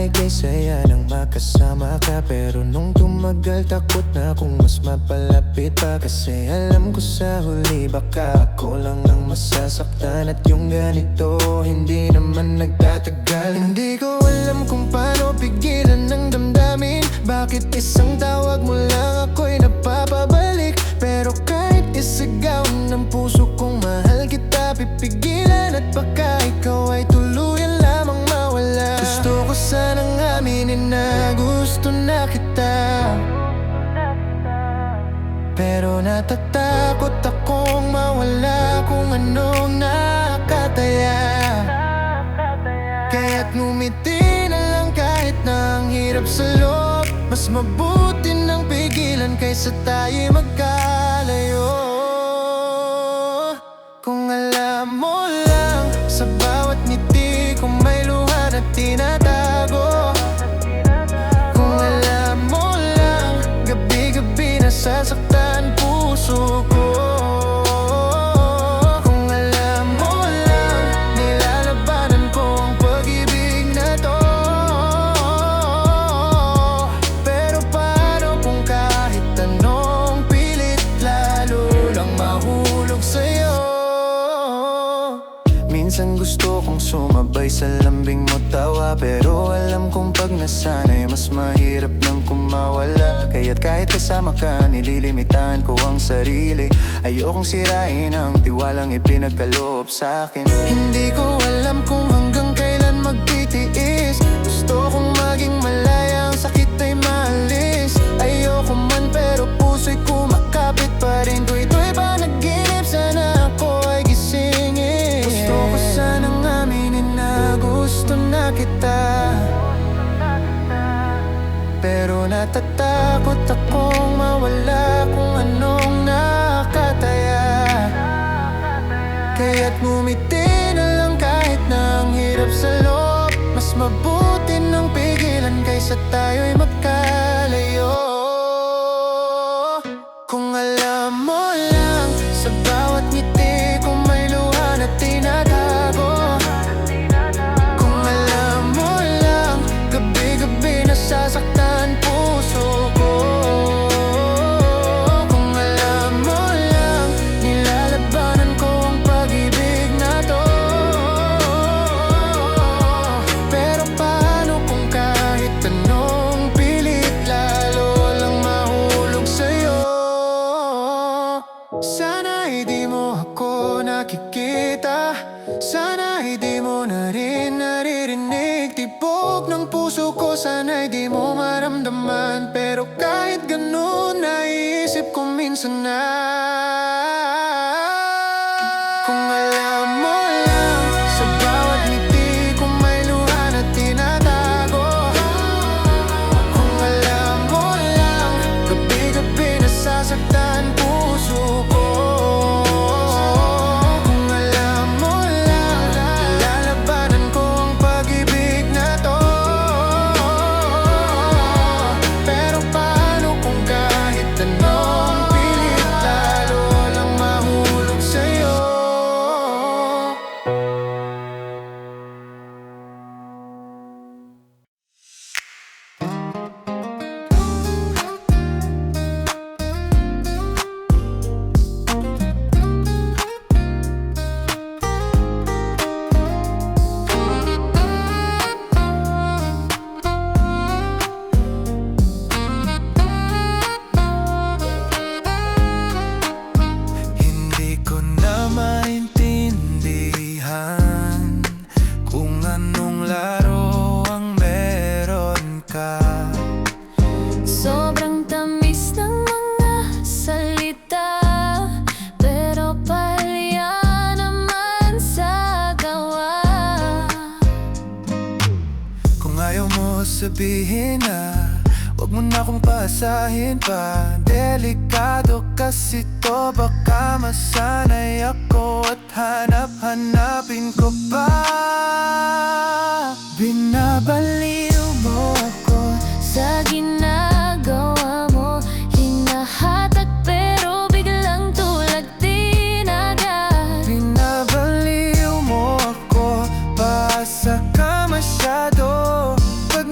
Dahil kay saya nang makasama ka. Pero nung tumagal takot na kung mas mapalapit pa. Kasi alam ko sa huli baka ako lang ang masasaktan. At yung ganito hindi naman nagtatagal. Hindi ko alam kung paano pigilan ng damdamin. Bakit isang tawag mo lang ako'y napapabalik. Pero kahit isigaw ng puso kong mahal kita, pipigilan at baka ikaw ay tuluyan lamang mawala. Gusto ko sanang aminin na gusto na kita, pero natatakot akong mawala kung anong nakataya. Kaya't ngumiti na lang kahit na ang hirap sa loob. Mas mabuti nang pigilan kaysa tayo'y magkalayo. Kung alam mo lang, sa bawat ngiti kung may luha na tinatago. Kung alam mo lang, gabi-gabi nasasaktan puso ko. Kung alam mo lang, nilalabanan ko ang pag-ibig na to. Pero paano kung kahit anong pilit, lalo lang mahulog sa'yo. Minsan gusto kong sumabay sa lambing mo tawa, pero alam kong pag nasanay mas mahirap nang kumawala. Kaya't kahit kasama ka, nililimitahan ko ang sarili. Ayokong sirain ang tiwalang ipinagkaloob sa'kin. Hindi ko alam kung hanggang kailan magtitiis. Gusto kong maging malaya, ang sakit ay maalis. Ayoko man pero puso'y kumakapit pa rin. Tuwid-tuwid pa naginip, sana ako ay gisingin. Gusto ko sanang aminin na gusto na kita, pero natatakot akong mawala kung anong nakataya. Kaya't ngumiti na lang kahit na ang hirap sa loob. Mas mabuti nang pigilan kaysa tayo'y magkalayo. Kung alam mo lang, sa bawat ngiti kung may luha na tinatago. Kung alam mo lang, gabi-gabi nasasaktan puso ko. Kung alam mo lang, nilalabanan ko ang pag-ibig na to. Pero paano kung kahit anong pilit, lalo lang mahulog sa'yo. Sana'y di mo ako nakikita, sana'y di mo na rin naririnig. Tibok ng puso ko, sana'y di mo maramdaman. Pero kahit ganun, naiisip ko minsan na kung alam mo lang, sa bawat ngiti kung may luha na tinatago. Kung alam mo lang, gabi-gabi nasasaktan puso ko. Kung alam mo lang, nilalabanan ko ang pag-ibig na to. Pero paano kung kahit anong pilit, lalo lang mahulog sa'yo. Hindi ko na maintindihan kung anong laro ang meron ka. Sobrang tamis ng mga salita, pero palya naman sa gawa. Kung ayaw mo sabihin na, wag mo na akong paasahin pa. Delikado kasi to, baka masanay ako at hanap-hanapin ko pa. Binabaliw mo ako Sa ginagawa mo, hinahatak pero biglang tulad din agad. binabaliw mo ako, paasa ka masyado. Pag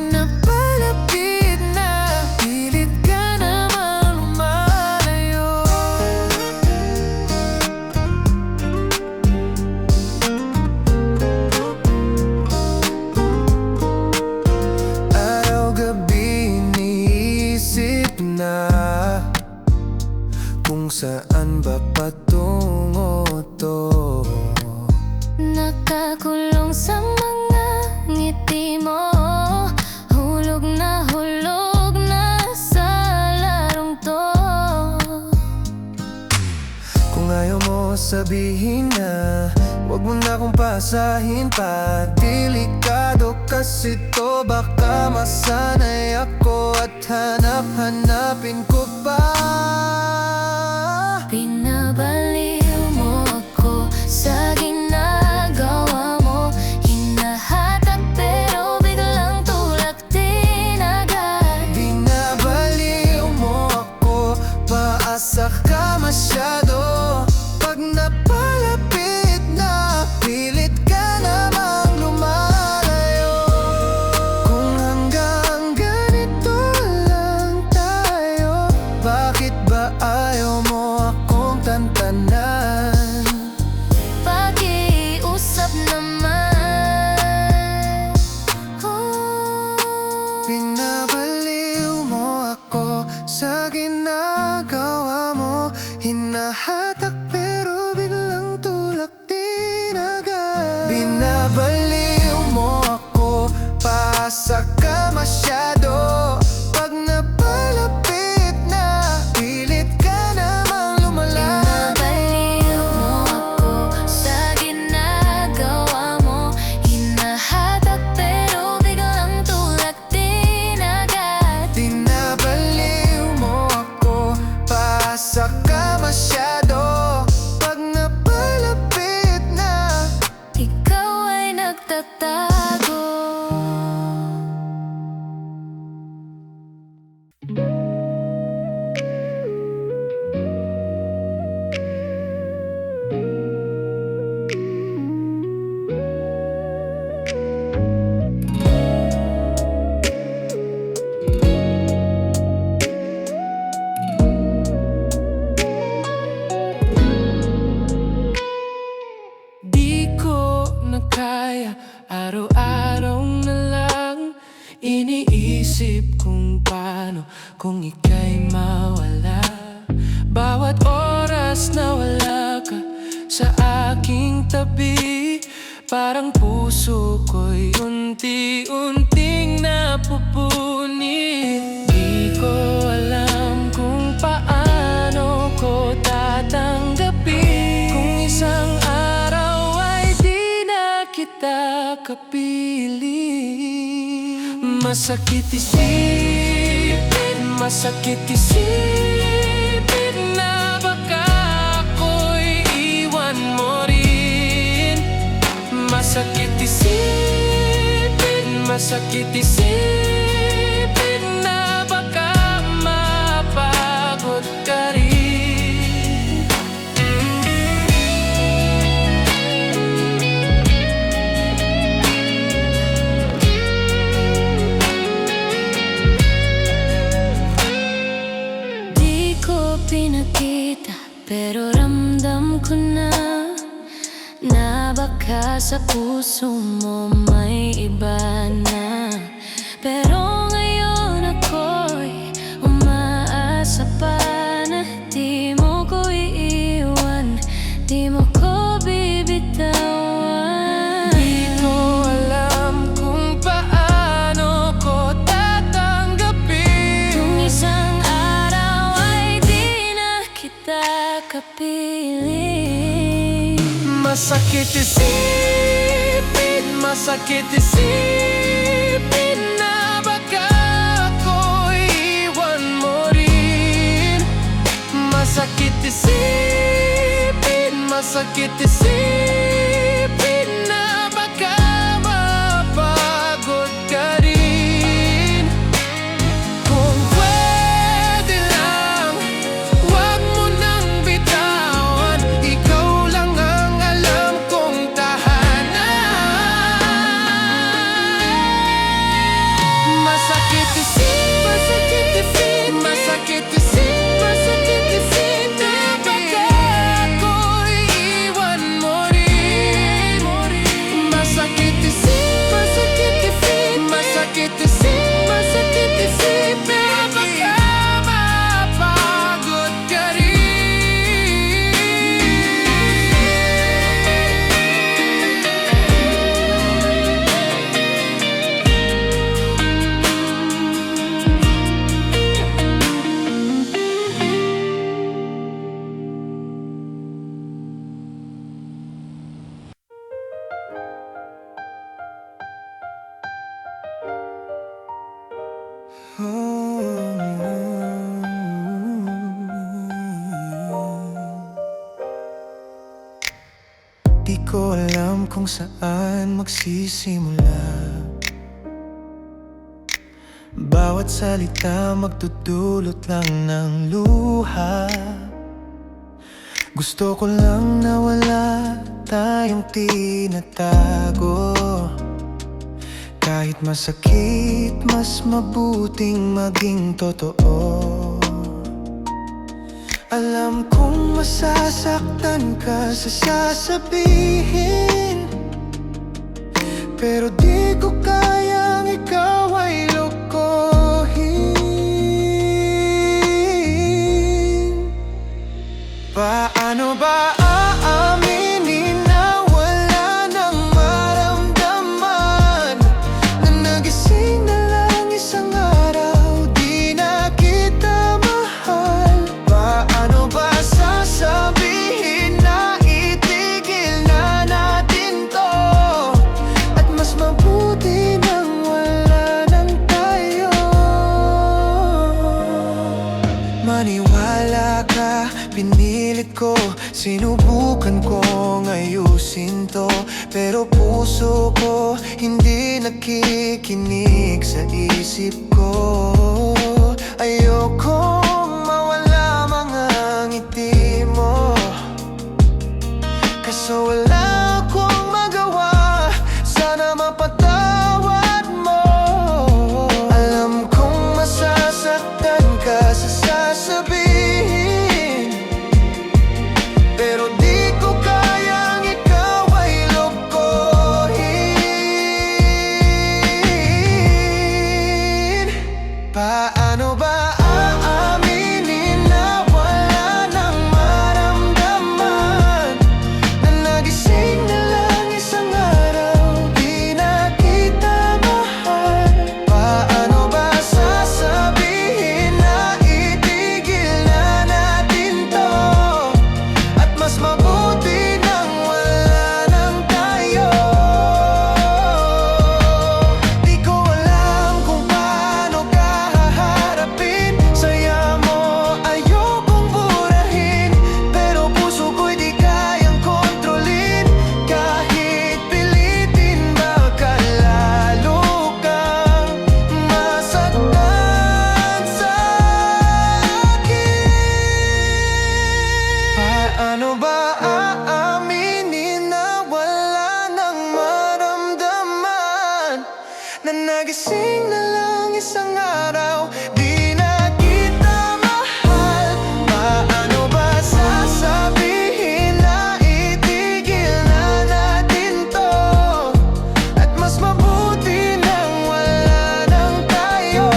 mong pasahin pa. Delikado kasi to, baka masanay ako at hanap-hanapin ko pa. Pinabaliw mo ako sa ginagawa mo. Hinahatak pero biglang tulak din agad. Binabaliw mo ako, paasa ka masyado. Pag napalapit na, pilit ka namang lumalayo. Kung hanggang ganito lang tayo, bakit ba ayaw mo akong tantanan? Pag-iusap naman. Pinabaliw mo ako sa ginagawa mo. Hinahatak pero biglang tulak din agad. Binabaliw mo ako, paasa ka masyado. Pag napalapit na, pilit ka namang lumalayo. Pinabaliw mo ako sa ginagawa mo. Hinahatak pero biglang tulak din agad. Binabaliw mo ako, paasa ka masyado. Pag napalapit na, Ikaw ay nagtatago. Di ko na kaya, araw-araw na lang iniisip kung paano kung ika'y mawala. Bawat oras na wala ka sa aking tabi, parang puso ko'y unti-unting napupunit. Di ko alam kung paano ko tatanggapin kung isang araw ay di na kita kapiling. Masakit isipin, masakit isipin na baka ako'y iwan mo rin. Masakit isipin, masakit isipin na baka mapagod ka rin. Di ko pinakita pero ramdam ko na baka sa puso mo may iba na. Pero ngayon ako'y umaasa pa na di mo ko iiwan, di mo ko bibitawan. Di ko alam kung paano ko tatanggapin Kung isang araw ay di na kita kapiling. Masakit isipin, masakit isipin na baka ako'y iwan mo rin. Masakit isipin, masakit isipin na baka mapagod ka rin. Kung pwede lang, wag mo nang bitawan. Ikaw lang ang alam kong tahanan. Masakit isipin, masakit isipin, masakit isipin, masakit isipin na baka ako'y iwan mo rin. Di ko alam kung saan magsisimula. Bawat salita magdudulot lang ng luha. Gusto ko lang na wala tayong tinatago. Kahit masakit, mas mabuting maging totoo. Alam kong masasaktan ka sa sasabihin, pero di ko kayang ikaw ay lokohin. Paano ba aaminin na wala nang maramdaman, na nagising na lang isang araw, di na kita mahal? Paano ba sasabihin na itigil na natin to, at mas mabuti nang wala nang tayo? Maniwala ka, pinilit ko, sinubukan kong ayusin to, pero puso ko hindi nakikinig sa isip ko. Ayokong mawala mga ngiti mo, kaso wala akong magawa, sana mapatawad mo. Alam kong masasaktan ka sa sasabihin, pero di ko kayang ikaw ay lokohin. Paano ba aaminin na wala nang maramdaman, na nagising na lang isang araw, di na kita mahal? Paano ba sasabihin na itigil na natin to, at mas mabuti nang wala nang tayo? Di ko alam kung paano ka haharapin, saya mo ayokong burahin, pero puso ko'y di kayang kontrolin. Kahit pilitin, baka lalo kang masaktan sa akin. Paano ba aaminin na wala nang maramdaman, na nagising na lang isang araw, di na kita mahal? Paano ba sasabihin na itigil na natin to, at mas mabuti nang wala nang tayo?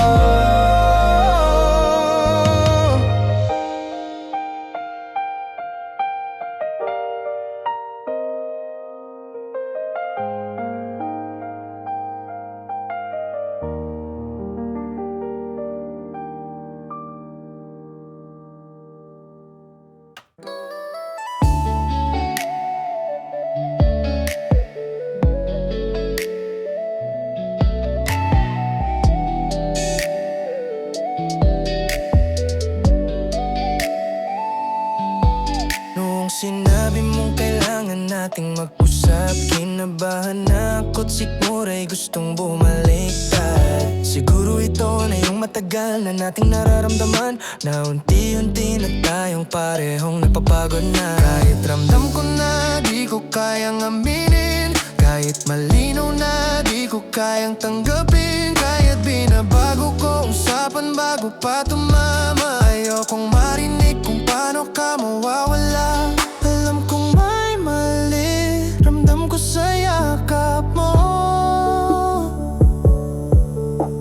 Noong sinabi mong kailangan nating mag-usap, kinabahan ako't siguro'y gustong bumaliktad. Siguro ito na yung matagal na nating nararamdaman, na unti-unti na tayong parehong napapagod na. Kahit ramdam ko na di ko kayang aminin, kahit malinaw na di ko kayang tanggapin, kahit binabago ko usapan bago pa tumama, ayokong marinig kung paano ka mawawala. Alam kong may mali, ramdam ko sa yakap mo.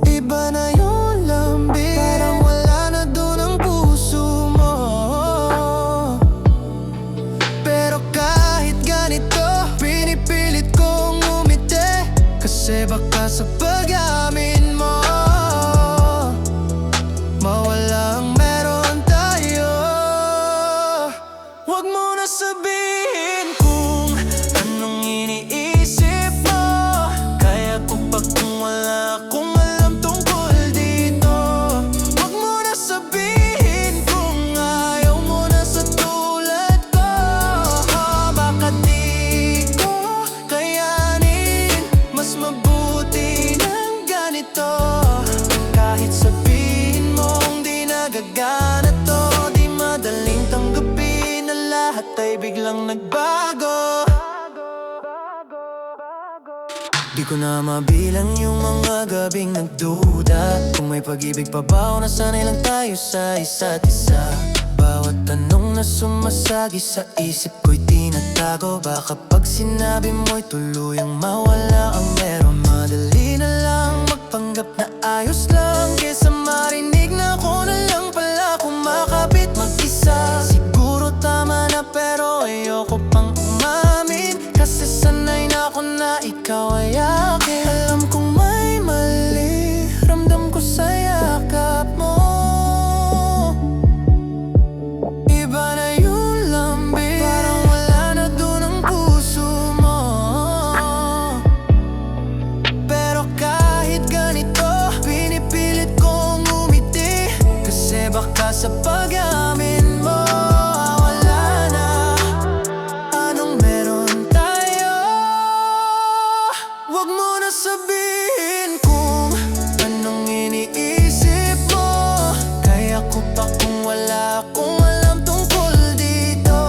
Iba na yung lambing, parang wala na dun ang puso mo. Pero kahit ganito, pinipilit kong umiti, kasi baka sa pag-amin mo mawalang meron tayo. Huwag mo na sabihin kung anong iniisip mo, kaya ko pa kung wala akong alam tungkol dito. mabuti ng ganito. Kahit sabihin mong di nagagana to, di madaling tanggapin na lahat ay biglang nagbago. Di ko na mabilang yung mga gabing nagduda kung may pag-ibig pa ba o nasanay lang tayo sa isa't isa. Bawat tanong na sumasagi sa isip ko'y tinatago. Baka pag sinabi mo'y tuluyang mawala ang meron. Madali na lang magpanggap na ayos lang kesa marinig na ako na lang pala kumakapit mag-isa. Siguro tama na pero ayoko pang umamin, kasi sanay na ako na ikaw ay akin. Alam kong may mali, ramdam ko sa yakap mo. Iba na yung lambing, parang wala na dun ang puso mo. Pero kahit ganito, pinipilit kong umiti, kasi baka sa pag-amin mo wala na. Anong meron tayo? Huwag mo na sabihin kung anong iniisip mo. Kaya ko pa kung wala akong alam tungkol dito.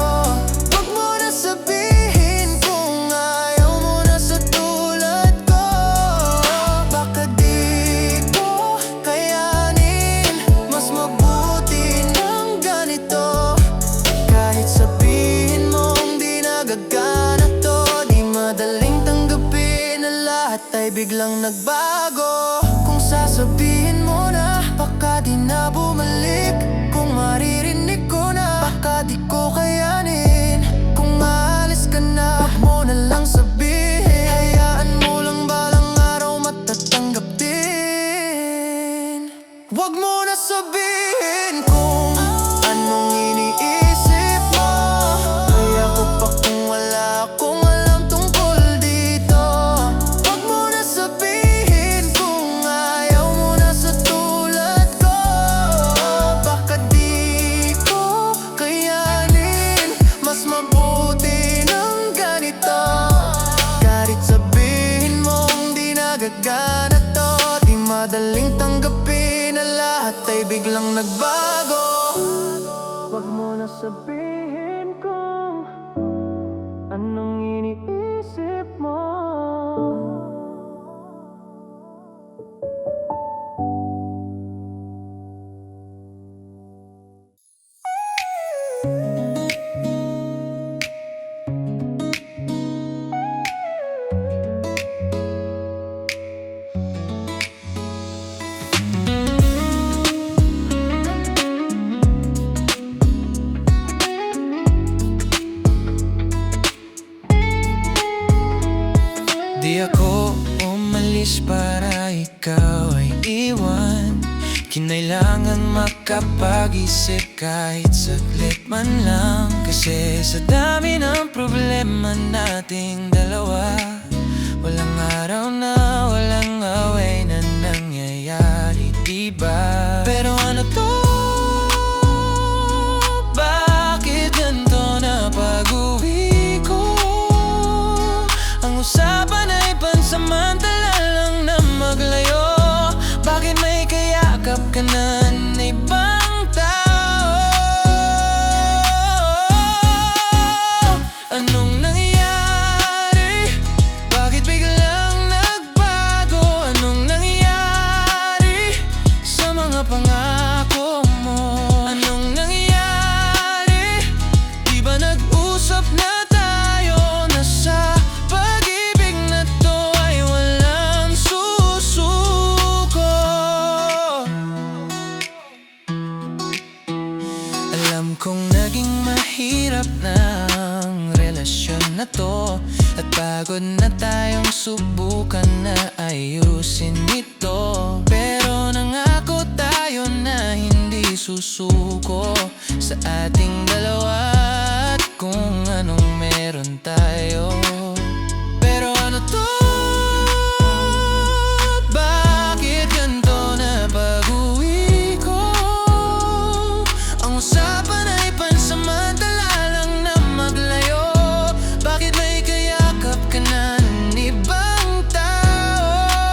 Huwag mo na sabihin kung ayaw mo na sa tulad ko. Baka di ko kayanin, mas mabuti ng ganito. Kahit sabihin mong di nagagana to, di madaling tanggapin na lahat ay biglang nagbago. Kung sasabihin mo na baka di na bumalik, kung maririnig ko na baka di ko kayanin, kung maalis ka na huwag mo na lang sabihin. Hayaan mo lang balang araw matatanggap din. Huwag mo na sabihin kung anong iniisip mo. Kaya ko pa kung wala akong alam tungkol dito. Huwag mo na sabihin kung ayaw mo na sa tulad ko. Baka di ko kayanin, mas mabuti ng ganito. Kahit sabihin mong di nagagana to, di madaling tanggapin na lahat ay biglang nagbago. Huwag mo na sabihin kung anong iniisip mo. Di ako umalis para ikaw ay iwan. Kinailangan makapag-isip kahit saglit man lang, kasi sa dami ng problema nating dalawa, walang araw na walang away na nangyayari, diba? Pero ano to? Bakit ganito na pag-uwi ko? Ang usapan ay pansamantala lang na maglayo. Bakit may kayakap ka na ng ibang tao? Anong nangyari? Bakit biglang nagbago? Anong nangyari sa mga pangako mo? Anong nangyari? Di ba nag-usap na tayo na sa pag-ibig na to ay walang susuko? Alam kong naging mahirap na ang relasyon na to, at pagod na tayong subukan na ayusin ito. Pero nangako tayo na hindi susuko sa ating dalawa, at kung anong meron tayo. Pero ano to? Bakit ganito na pag-uwi ko? Ang usapan ay pansamantala lang na maglayo. Bakit may kayakap ka na ng ibang tao?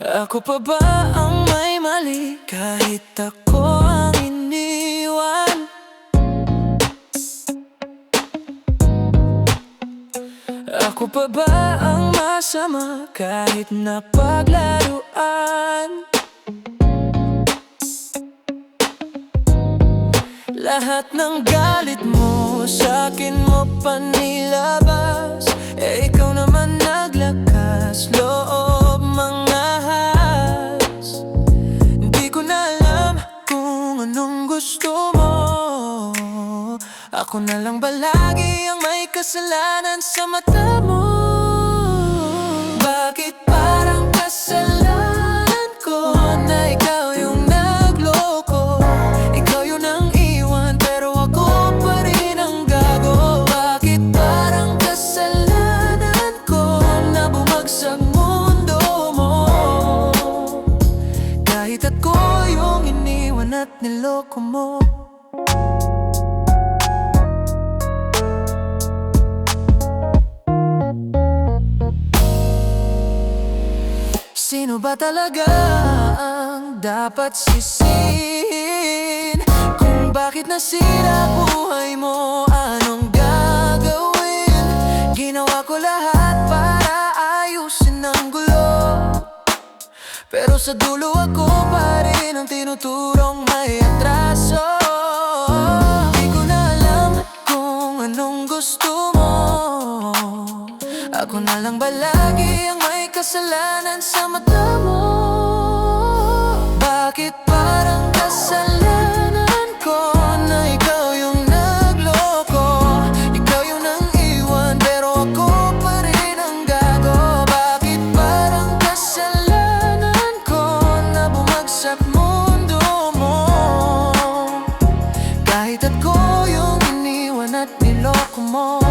Ako pa ba ang may mali kahit ako ang iniwan? Ako pa ba ang masama kahit napaglaruan? Lahat ng galit mo sa'kin mo panilabas, ikaw naman naglakas loob mga has. Hindi ko na alam kung anong gusto mo. Ako na lang ba lagi ang may kasalanan sa mata mo? Bakit parang kasalanan ko na ikaw yung nagloko? Ikaw yung nang iwan pero ako pa rin ang gago. Bakit parang kasalanan ko na bumagsak mundo mo? Kahit ako yung iniwan at niloko mo. Sino ba talaga ang dapat sisihin? Kung bakit nasira buhay mo, anong gagawin? Ginawa ko lahat para ayusin ang gulo, pero sa dulo ako pa rin ang tinuturong may atraso. Di ko na alam kung anong gusto mo. Ako na lang ba lagi ang may kasalanan sa mata mo? Bakit parang kasalanan ko na ikaw yung nagloko? Ikaw yung nang iwan pero ako pa rin ang gago. Bakit parang kasalanan ko na bumagsak mundo mo? Kahit ako yung iniwan at niloko mo.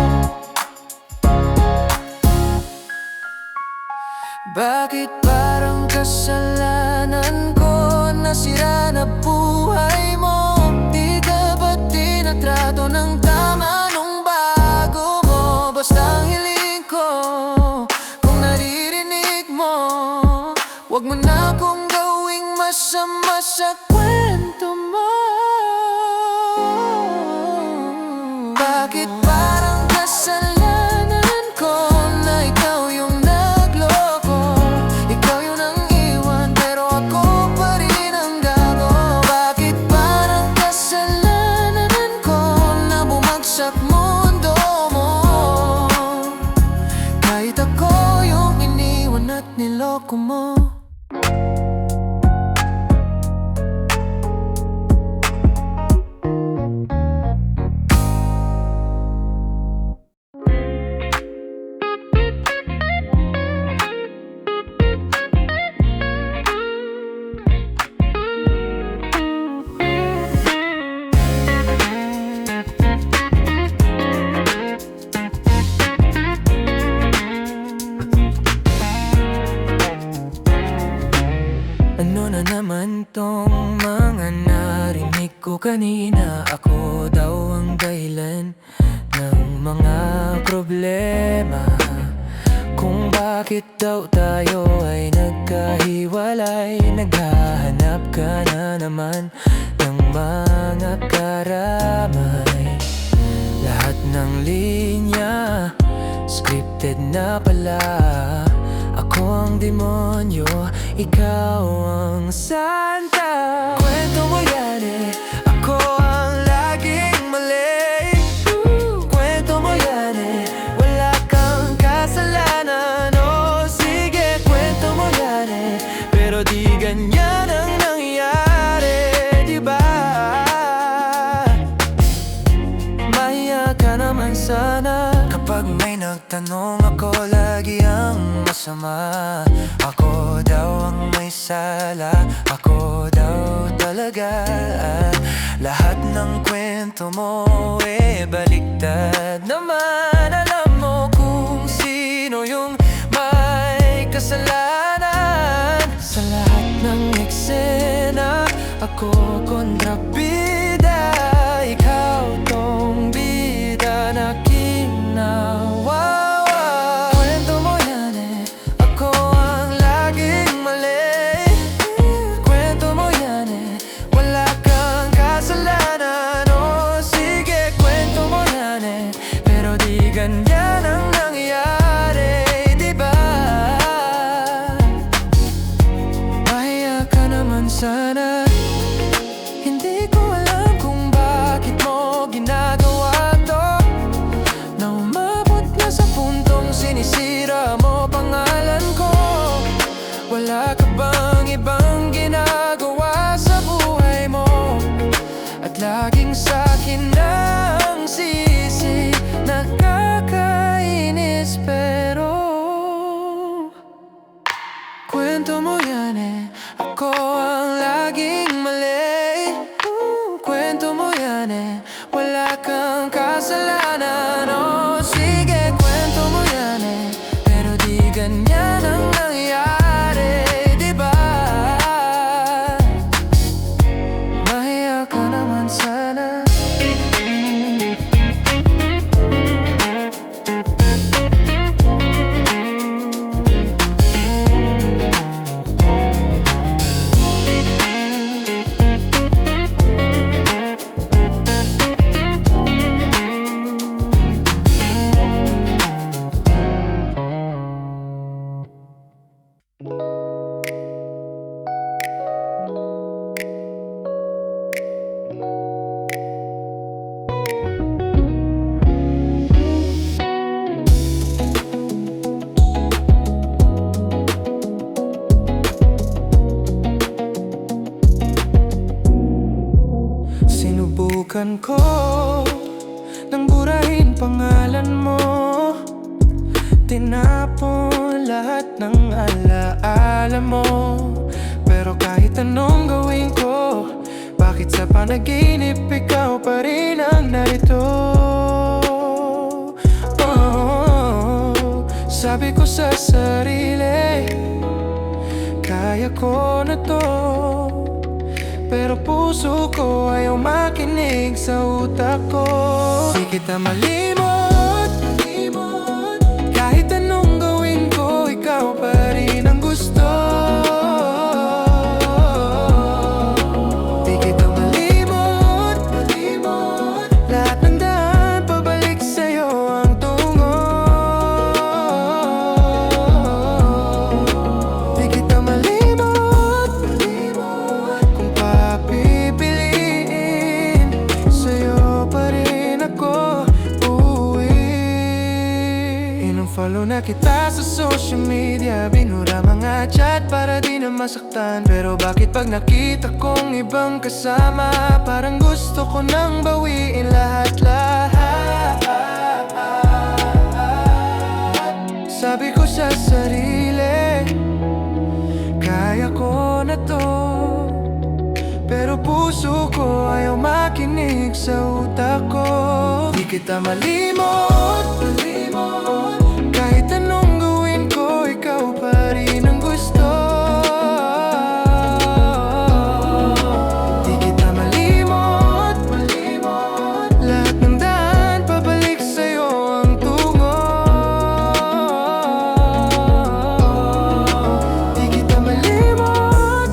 Bakit parang kasalanan ko na sira na buhay mo? Di ka ba tinatrato ng tama nung bago mo? Basta ang hiling ko, kung naririnig mo, wag mo na akong gawing masama sa kwento mo. Bakit parang kasalanan ko na ikaw yung mundo mo? Kahit ako yung iniwan at niloko mo. Ano na naman tong mga narinig ko kanina? Ako daw ang dahilan ng mga problema, kung bakit daw tayo ay nagkahiwalay. Naghahanap ka na naman ng mga karamay. Lahat ng linya scripted na pala. Ako ang demonyo, ikaw ang santa. Kwento mo yan eh, ako ang laging mali. Kwento mo yan eh, wala kang kasalanan. Oh sige, kwento mo yan eh, pero di ganyan ang nangyari, diba? Mahiya ka naman sana kapag may nagtanong, ako lagi ang masama. Ako daw ang may sala, ako daw talaga. Lahat ng kwento mo eh baliktad naman. Alam mo kung sino yung may kasalanan. Sa lahat ng eksena, ako kontrabida. Ikaw tong bida na kinawawa. Kwento mo yan eh, ako ang laging mali. Kwento mo yan ako ang laging mali. Kwento mo yan wala kang kasalanan. Oh, sige, kwento mo yan pero di ganyan ang nangyari, diba? Mahiya ka naman sana. Sinubukan ko nang burahin pangalan mo. Tinapon lahat ng alaala mo. Pero kahit anong gawin ko, bakit sa panaginip ikaw pa rin ang narito? Oh, sabi ko sa sarili, kaya ko na to. Pero puso ko ayaw makinig sa utak ko. Di kita malimot, kahit anong gawin ko, ikaw pa rin ang gusto. Di kita malimot, lahat ng daan pabalik sa'yo ang tungo. Di kita malimot, kung papipiliin, sa'yo pa rin ako uuwi. Follow na kita sa social media, binura mga chat para di na masaktan. Pero bakit pag nakita kong ibang kasama, parang gusto ko nang bawiin lahat-lahat. Sabi ko sa sarili, kaya ko na to. Pero puso ko ayaw makinig sa utak ko. Di kita malimot, kahit anong gawin ko, ikaw pa rin ang gusto. Di kita malimot, lahat ng daan pabalik sa'yo ang tungo. Di kita malimot,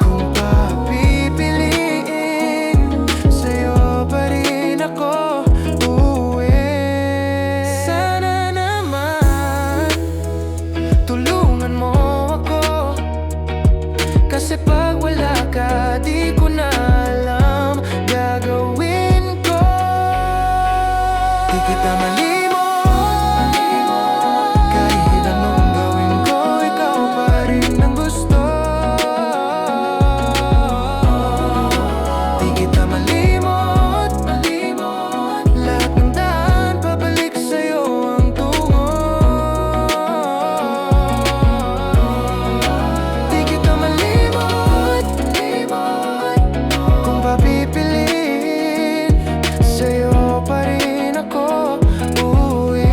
kung papipiliin, sa'yo pa rin ako uuwi. Sana naman tulungan mo ako, kasi pag wala ka, di ko na alam gagawin ko. Di kita malimot, kahit anong gawin ko, ikaw pa rin ang gusto. Di kita malimot, lahat ng daan pabalik sa'yo ang tungo. Di kita malimot, kung papipiliin, sa'yo pa rin ako uuwi.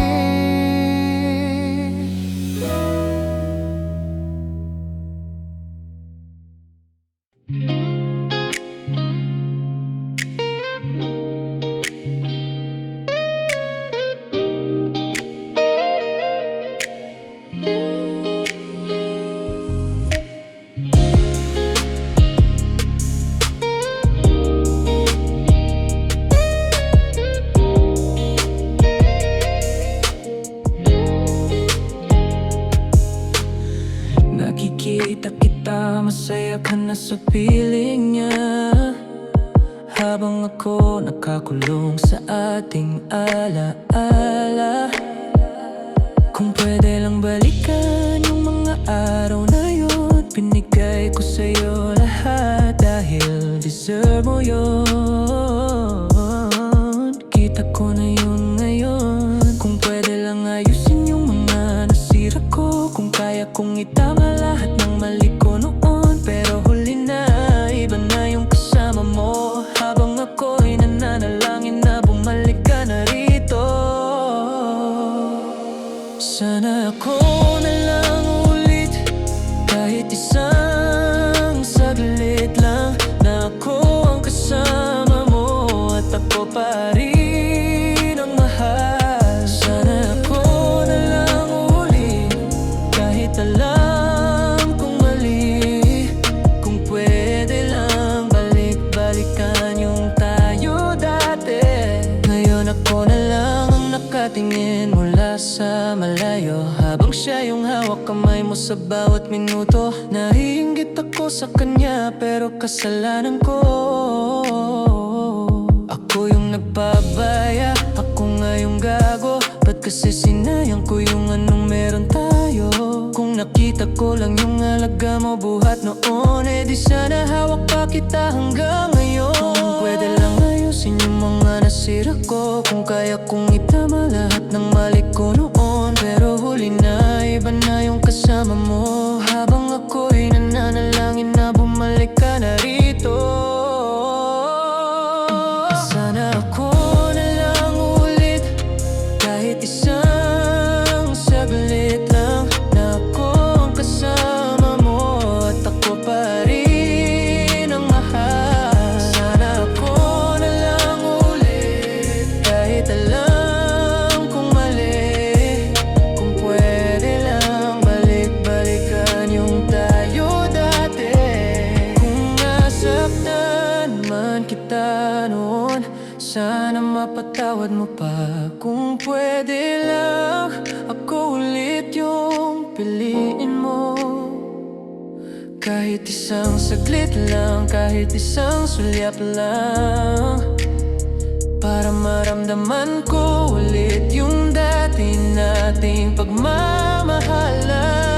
Nakikita kita, masaya ka na sa piling niya, habang ako nakakulong sa ating alaala. Kung pwede lang balikan yung mga araw na yun, binigay ko sa'yo lahat dahil deserve mo yun. Kita ko na yun ngayon. Kung pwede lang ayusin yung mga nasira ko, Kung kaya kong itama lahat ng mali ko noon, pero huli na, iba na yung kasama mo. Habang ako'y nananalangin na bumalik ka na rito. Sana ako na lang ulit, kahit isang saglit lang, na ako ang kasama mo at ako pa rin ang mahal. Sana ako na lang ulit, kahit alam kong mali. Kung pwede lang balik-balikan yung tayo dati. Ngayon ako na lang ang nakatingin mula sa malayo, habang siya yung hawak kamay mo sa bawat minuto. Naiinggit ako sa kanya pero kasalanan ko. Ako yung nagpabaya, ako nga yung gago. Ba't kasi sinayang ko yung anong meron tayo? Kung nakita ko lang yung alaga mo buhat noon, eh di sana hawak pa kita hanggang ngayon. Kung pwede lang ayusin yung mga nasira ko, kung kaya kong itama lahat ng mali ko noon, pero huli na, iba na yung kasama mo. Habang ako'y nananalangin na bumalik ka na rito. Sana ako na lang ulit, kahit isang saglit lang, na ako ang kasama mo at ako pa rin ang mahal. Sana ako na lang ulit, kahit alam kong mali. Kung pwede lang balik-balikan yung tayo dati. Kung nasaktan man kita noon, sana mapatawad mo pa. Kung pwede lang ako ulit yung piliin mo, kahit isang saglit lang, kahit isang sulyap lang, para maramdaman ko ulit yung dati nating pagmamahalan.